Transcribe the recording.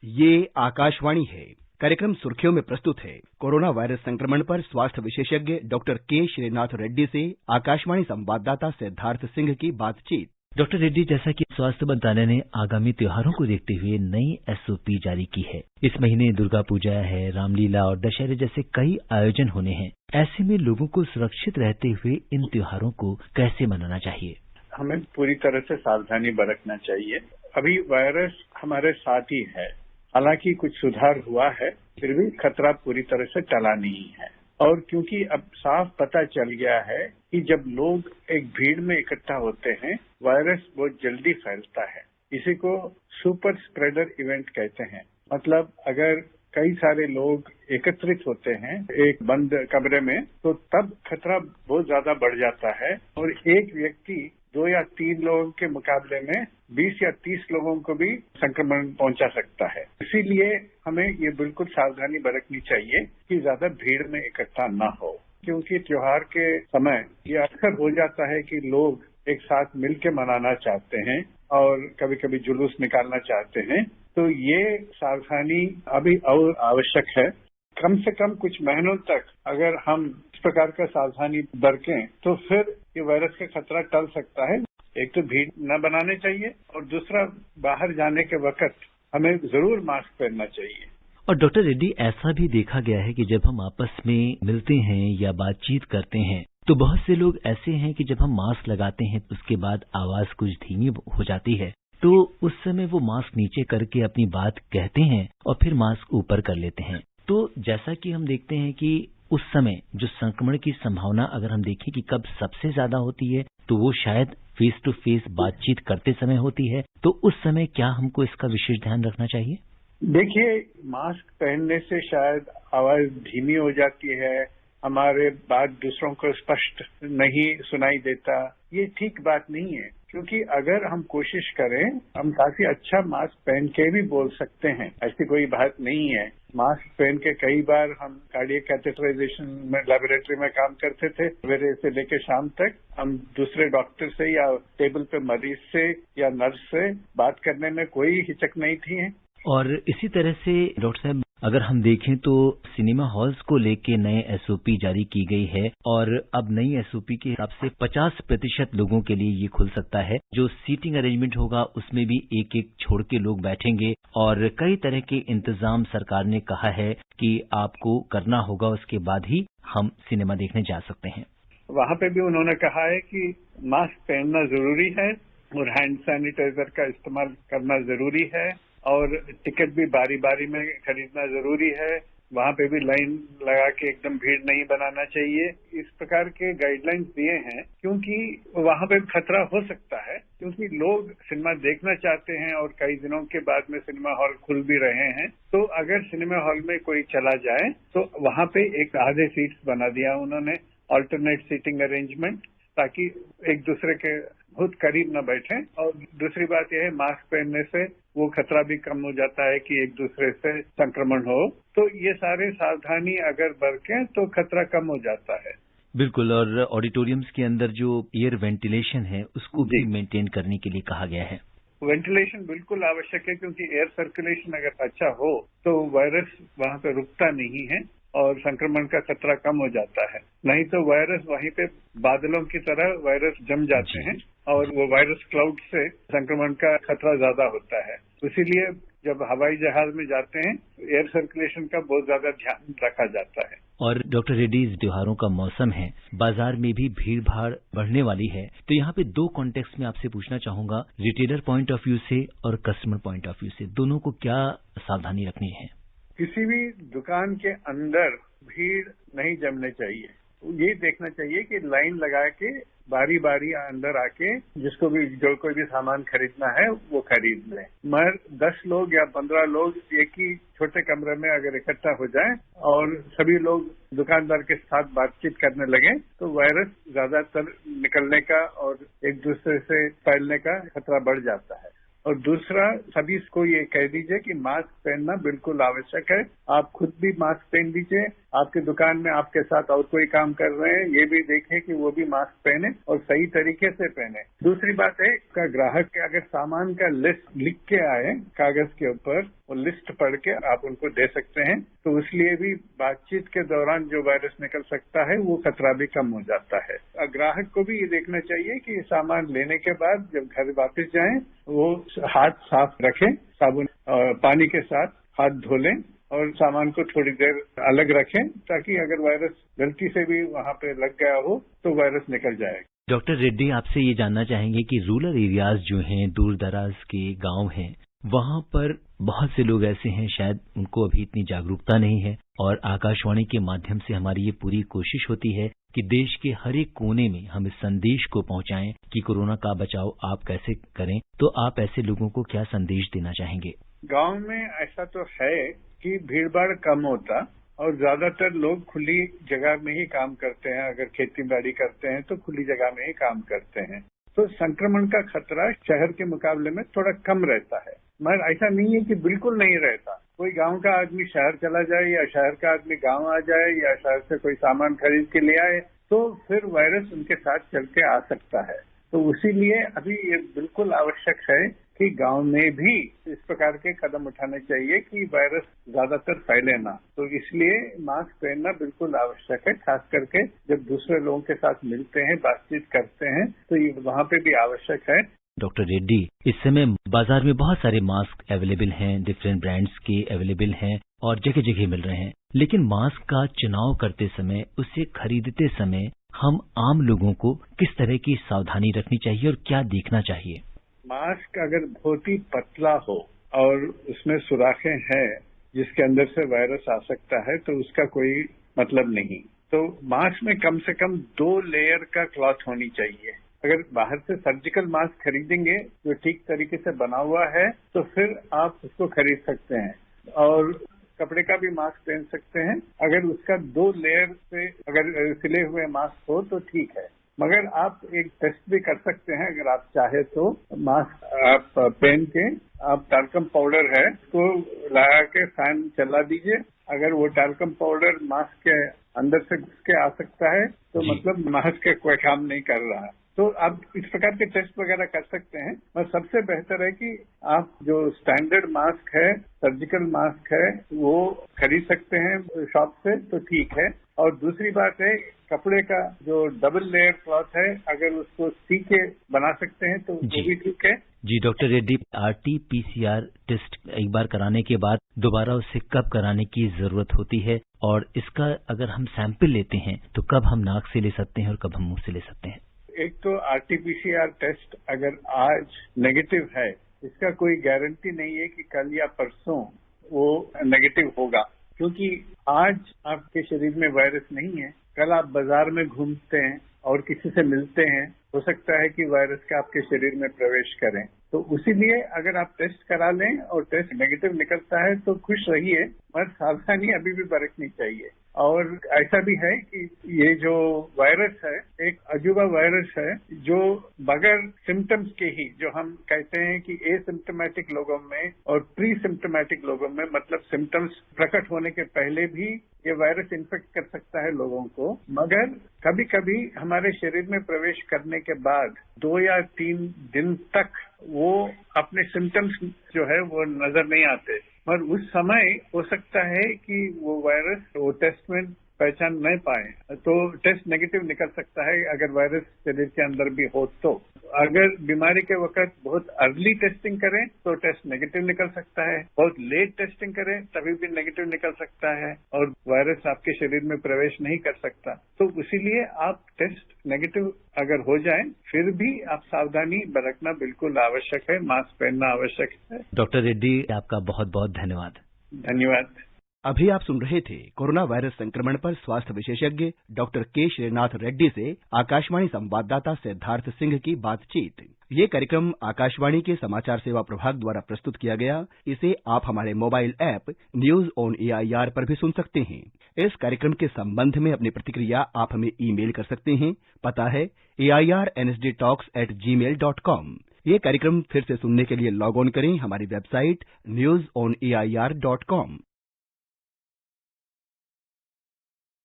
ये आकाशवाणी है। कार्यक्रम सुर्खियों में प्रस्तुत है। कोरोना वायरस संक्रमण पर स्वास्थ्य विशेषज्ञ डॉक्टर के श्रीनाथ रेड्डी से आकाशवाणी संवाददाता सिद्धार्थ सिंह की बातचीत। डॉक्टर रेड्डी, जैसा कि स्वास्थ्य मंत्रालय ने आगामी त्योहारों को देखते हुए नई एसओपी जारी की है। इस महीने दुर्गा पूजा है, रामलीला और दशहरे जैसे कई आयोजन होने हैं। ऐसे में लोगों को सुरक्षित रहते हुए इन त्योहारों को कैसे मनाना चाहिए? हमें पूरी तरह से सावधानी बरतना चाहिए। अभी वायरस हमारे साथ ही है, हालांकि कुछ सुधार हुआ है, फिर भी खतरा पूरी तरह से टला नहीं है। और क्योंकि अब साफ पता चल गया है कि जब लोग एक भीड़ में इकट्ठा होते हैं, वायरस बहुत जल्दी फैलता है। इसी को सुपर स्प्रेडर इवेंट कहते हैं। मतलब अगर कई सारे लोग एकत्रित होते हैं एक बंद कमरे में, तो तब खतरा बहुत ज्यादा बढ़ जाता है और एक व्यक्ति 2 या 3 लोगों के मुकाबले में 20 या 30 लोगों को भी संक्रमण पहुंचा सकता है। इसीलिए हमें ये बिल्कुल सावधानी बरतनी चाहिए कि ज्यादा भीड़ में इकट्ठा न हो, क्योंकि त्योहार के समय ये अक्सर हो जाता है कि लोग एक साथ मिलकर मनाना चाहते हैं और कभी कभी जुलूस निकालना चाहते हैं। तो ये सावधानी अभी और आवश्यक है। कम से कम कुछ महीनों तक अगर हम इस प्रकार का सावधानी बरतें तो फिर ये वायरस का खतरा टल सकता है। एक तो भीड़ न बनाने चाहिए और दूसरा बाहर जाने के वक्त हमें जरूर मास्क पहनना चाहिए। और डॉक्टर रेड्डी, ऐसा भी देखा गया है कि जब हम आपस में मिलते हैं या बातचीत करते हैं तो बहुत से लोग ऐसे हैं कि जब हम मास्क लगाते हैं तो उसके बाद आवाज कुछ धीमी हो जाती है, तो उस समय वो मास्क नीचे करके अपनी बात कहते हैं और फिर मास्क ऊपर कर लेते हैं। तो जैसा कि हम देखते हैं कि उस समय जो संक्रमण की संभावना अगर हम देखें कि कब सबसे ज्यादा होती है, तो वो शायद फेस टू फेस बातचीत करते समय होती है। तो उस समय क्या हमको इसका विशेष ध्यान रखना चाहिए? देखिए, मास्क पहनने से शायद आवाज धीमी हो जाती है, हमारे बात दूसरों को स्पष्ट नहीं सुनाई देता। ये ठीक बात नहीं है, क्योंकि अगर हम कोशिश करें, हम काफी अच्छा मास्क पहन के भी बोल सकते हैं, ऐसी कोई बात नहीं है। मास्क पहन के कई बार हम कार्डियक कैथेटराइजेशन में लेबोरेटरी में काम करते थे, सवेरे से लेकर शाम तक हम दूसरे डॉक्टर से या टेबल पे मरीज से या नर्स से बात करने में कोई हिचक नहीं थी। और इसी तरह से डॉक्टर साहब, अगर हम देखें तो सिनेमा हॉल्स को लेके नए एसओपी जारी की गई है और अब नई एसओपी के हिसाब से 50% लोगों के लिए ये खुल सकता है। जो सीटिंग अरेंजमेंट होगा उसमें भी एक एक छोड़ के लोग बैठेंगे और कई तरह के इंतजाम सरकार ने कहा है कि आपको करना होगा, उसके बाद ही हम सिनेमा देखने जा सकते हैं। वहां पे भी उन्होंने कहा है कि मास्क पहनना जरूरी है और हैंड सैनिटाइजर का इस्तेमाल करना जरूरी है और टिकट भी बारी बारी में खरीदना जरूरी है। वहां पे भी लाइन लगा के एकदम भीड़ नहीं बनाना चाहिए। इस प्रकार के गाइडलाइंस दिए हैं क्योंकि वहां पे खतरा हो सकता है, क्योंकि लोग सिनेमा देखना चाहते हैं और कई दिनों के बाद में सिनेमा हॉल खुल भी रहे हैं। तो अगर सिनेमा हॉल में कोई चला जाए तो वहां पे एक आधे सीट्स बना दिया उन्होंने, ऑल्टरनेट सीटिंग अरेंजमेंट, ताकि एक दूसरे के बहुत करीब न बैठें। और दूसरी बात यह है, मास्क पहनने से वो खतरा भी कम हो जाता है कि एक दूसरे से संक्रमण हो। तो ये सारे सावधानी अगर बरतें तो खतरा कम हो जाता है। बिल्कुल। और ऑडिटोरियम्स के अंदर जो एयर वेंटिलेशन है उसको भी मेंटेन करने के लिए कहा गया है। वेंटिलेशन बिल्कुल आवश्यक है, क्योंकि एयर सर्कुलेशन अगर अच्छा हो तो वायरस वहां पे रुकता नहीं है और संक्रमण का खतरा कम हो जाता है। नहीं तो वायरस वहीं पे बादलों की तरह वायरस जम जाते हैं और वो वायरस क्लाउड से संक्रमण का खतरा ज्यादा होता है। इसीलिए जब हवाई जहाज में जाते हैं एयर सर्कुलेशन का बहुत ज्यादा ध्यान रखा जाता है। और डॉक्टर रेड्डी, इस त्योहारों का मौसम है, बाजार में भी भीड़ भाड़ बढ़ने वाली है, तो यहाँ पे 2 कॉन्टेक्स्ट में आपसे पूछना चाहूंगा, रिटेलर पॉइंट ऑफ व्यू से और कस्टमर पॉइंट ऑफ व्यू से, दोनों को क्या सावधानी रखनी है? किसी भी दुकान के अंदर भीड़ नहीं जमने चाहिए। ये देखना चाहिए कि लाइन लगा के बारी बारी अंदर आके जिसको भी जो कोई भी सामान खरीदना है वो खरीद ले। मगर 10 लोग या 15 लोग एक ही छोटे कमरे में अगर इकट्ठा हो जाएं और सभी लोग दुकानदार के साथ बातचीत करने लगे तो वायरस ज्यादातर निकलने का और एक दूसरे से फैलने का खतरा बढ़ जाता है। और दूसरा, सभी को ये कह दीजिए कि मास्क पहनना बिल्कुल आवश्यक है। आप खुद भी मास्क पहन लीजिए आपकी दुकान में आपके साथ और कोई काम कर रहे हैं, ये भी देखें कि वो भी मास्क पहने और सही तरीके से पहने। दूसरी बात है का ग्राहक के अगर सामान का लिस्ट लिख के आए कागज के ऊपर, वो लिस्ट पढ़ के आप उनको दे सकते हैं, तो इसलिए भी बातचीत के दौरान जो वायरस निकल सकता है वो खतरा भी कम हो जाता है। ग्राहक को भी ये देखना चाहिए कि सामान लेने के बाद जब घर वापस जाएं वो हाथ साफ रखें, साबुन और पानी के साथ हाथ धो लें और सामान को थोड़ी देर अलग रखें, ताकि अगर वायरस गलती से भी वहां पे लग गया हो तो वायरस निकल जाएगा। डॉक्टर रेड्डी, आपसे ये जानना चाहेंगे कि रूरल एरियाज जो हैं, दूर दराज के गांव हैं, वहां पर बहुत से लोग ऐसे हैं शायद उनको अभी इतनी जागरूकता नहीं है, और आकाशवाणी के माध्यम से हमारी ये पूरी कोशिश होती है कि देश के हर एक कोने में हम इस संदेश को पहुंचाएं कि कोरोना का बचाव आप कैसे करें। तो आप ऐसे लोगों को क्या संदेश देना चाहेंगे? गांव में ऐसा तो है कि भीड़भाड़ कम होता और ज्यादातर लोग खुली जगह में ही काम करते हैं। अगर खेती बाड़ी करते हैं तो खुली जगह में ही काम करते हैं, तो संक्रमण का खतरा शहर के मुकाबले में थोड़ा कम रहता है। मगर ऐसा नहीं है कि बिल्कुल नहीं रहता। कोई गांव का आदमी शहर चला जाए या शहर का आदमी गांव आ जाए या शहर से कोई सामान खरीद के ले आए तो फिर वायरस उनके साथ चल के आ सकता है। तो इसीलिए अभी ये बिल्कुल आवश्यक है कि गांव में भी इस प्रकार के कदम उठाने चाहिए कि वायरस ज्यादातर फैले ना। तो इसलिए मास्क पहनना बिल्कुल आवश्यक है, खास करके जब दूसरे लोगों के साथ मिलते हैं, बातचीत करते हैं, तो ये वहां पे भी आवश्यक है। डॉक्टर रेड्डी, इस समय बाजार में बहुत सारे मास्क अवेलेबल हैं, डिफरेंट ब्रांड्स के अवेलेबल हैं और जगह जगह मिल रहे हैं, लेकिन मास्क का चुनाव करते समय, उसे खरीदते समय हम आम लोगों को किस तरह की सावधानी रखनी चाहिए और क्या देखना चाहिए? मास्क अगर बहुत ही पतला हो और उसमें सुराखें हैं जिसके अंदर से वायरस आ सकता है तो उसका कोई मतलब नहीं। तो मास्क में कम से कम 2 लेयर का क्लॉथ होनी चाहिए। अगर बाहर से सर्जिकल मास्क खरीदेंगे जो ठीक तरीके से बना हुआ है तो फिर आप उसको खरीद सकते हैं, और कपड़े का भी मास्क पहन सकते हैं। अगर उसका 2 लेयर से अगर सिले हुए मास्क हो तो ठीक है, मगर आप एक टेस्ट भी कर सकते हैं अगर आप चाहे तो। मास्क आप पहन के आप टाल्कम पाउडर है तो लगा के फैन चला दीजिए। अगर वो टाल्कम पाउडर मास्क के अंदर से घुस के आ सकता है तो मतलब मास्क का कोई काम नहीं कर रहा है। तो आप इस प्रकार के टेस्ट वगैरह कर सकते हैं। और सबसे बेहतर है कि आप जो स्टैंडर्ड मास्क है, सर्जिकल मास्क है, वो खरीद सकते हैं शॉप से तो ठीक है। और दूसरी बात है, कपड़े का जो डबल लेयर क्लॉथ है अगर उसको सी के बना सकते हैं तो वो भी ठीक है। जी डॉक्टर रेड्डी, RT-PCR टेस्ट एक बार कराने के बाद दोबारा उसे कब कराने की जरूरत होती है, और इसका अगर हम सैंपल लेते हैं तो कब हम नाक से ले सकते हैं और कब हम मुंह से ले सकते हैं? एक तो RT-PCR टेस्ट अगर आज नेगेटिव है, इसका कोई गारंटी नहीं है कि कल या परसों वो नेगेटिव होगा, क्योंकि आज आपके शरीर में वायरस नहीं है। कल आप बाजार में घूमते हैं और किसी से मिलते हैं, हो सकता है कि वायरस का आपके शरीर में प्रवेश करें। तो उसीलिए अगर आप टेस्ट करा लें और टेस्ट नेगेटिव निकलता है तो खुश रहिए, पर सावधानी अभी भी बरतनी चाहिए। और ऐसा भी है कि ये जो वायरस है एक अजूबा वायरस है जो बगैर सिम्टम्स के ही, जो हम कहते हैं कि एसिम्टोमेटिक लोगों में और प्री सिम्टोमेटिक लोगों में, मतलब सिम्टम्स प्रकट होने के पहले भी ये वायरस इन्फेक्ट कर सकता है लोगों को। मगर कभी कभी हमारे शरीर में प्रवेश करने के बाद 2 या 3 दिन तक वो अपने सिम्टम्स जो है वो नजर नहीं आते, और उस समय हो सकता है कि वो वायरस वो टेस्ट में पहचान नहीं पाए, तो टेस्ट नेगेटिव निकल सकता है अगर वायरस शरीर के अंदर भी हो। तो अगर बीमारी के वक्त बहुत अर्ली टेस्टिंग करें तो टेस्ट नेगेटिव निकल सकता है, बहुत लेट टेस्टिंग करें तभी भी नेगेटिव निकल सकता है और वायरस आपके शरीर में प्रवेश नहीं कर सकता। तो इसीलिए आप टेस्ट नेगेटिव अगर हो जाए फिर भी आप सावधानी बरतना बिल्कुल आवश्यक है, मास्क पहनना आवश्यक है। डॉक्टर रेड्डी, आपका बहुत बहुत धन्यवाद। धन्यवाद। अभी आप सुन रहे थे कोरोना वायरस संक्रमण पर स्वास्थ्य विशेषज्ञ डॉक्टर के श्रीनाथ रेड्डी से आकाशवाणी संवाददाता सिद्धार्थ सिंह की बातचीत। ये कार्यक्रम आकाशवाणी के समाचार सेवा प्रभाग द्वारा प्रस्तुत किया गया। इसे आप हमारे mobile app news on AIR पर भी सुन सकते हैं। इस कार्यक्रम के संबंध में अपनी प्रतिक्रिया आप हमें ईमेल कर सकते हैं। पता है airnsdtalks@gmail.com। ये कार्यक्रम फिर से सुनने के लिए लॉग ऑन करें हमारी वेबसाइट newsonair.com।